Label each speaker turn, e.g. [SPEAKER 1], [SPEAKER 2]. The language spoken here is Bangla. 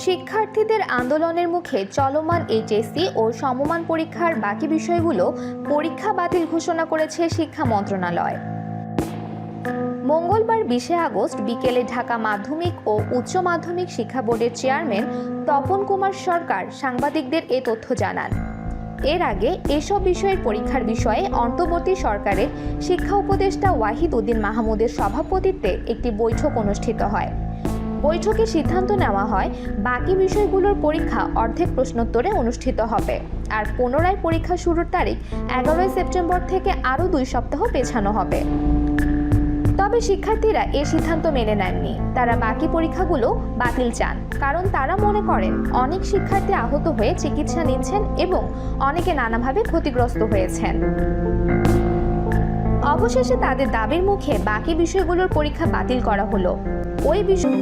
[SPEAKER 1] শিক্ষার্থীদের আন্দোলনের মুখে চলমান এইচএসসি ও সমমান পরীক্ষার বাকি বিষয়গুলো পরীক্ষা বাতিল ঘোষণা করেছে শিক্ষা মন্ত্রণালয়। মঙ্গলবার 20 আগস্ট বিকেলে ঢাকা মাধ্যমিক ও উচ্চ মাধ্যমিক শিক্ষা বোর্ডের চেয়ারম্যান তপন কুমার সরকার সাংবাদিকদের এ তথ্য জানান। এর আগে এসব বিষয়ের পরীক্ষার বিষয়ে অন্তর্বর্তী সরকারের শিক্ষা উপদেষ্টা ওয়াহিদ উদ্দিন মাহমুদের সভাপতিত্বে একটি বৈঠক অনুষ্ঠিত হয়। বৈঠকে সিদ্ধান্ত নেওয়া হয় বাকি বিষয়গুলোর পরীক্ষা অর্ধেক প্রশ্নোত্তরে অনুষ্ঠিত হবে, আর পুনরায় পরীক্ষা শুরুর তারিখ 11 সেপ্টেম্বর থেকে আরও 2 সপ্তাহ পেছানো হবে। তবে শিক্ষার্থীরা এই সিদ্ধান্ত মেনে নেননি। তারা বাকি পরীক্ষাগুলো বাতিল চান, কারণ তারা মনে করেন অনেক শিক্ষার্থী আহত হয়ে চিকিৎসা নিচ্ছেন এবং অনেকে নানাভাবে ক্ষতিগ্রস্ত হয়েছেন। অবশেষে তাদের দাবির মুখে বাকি বিষয়গুলোর পরীক্ষা বাতিল করা হলো। ওই বিষয়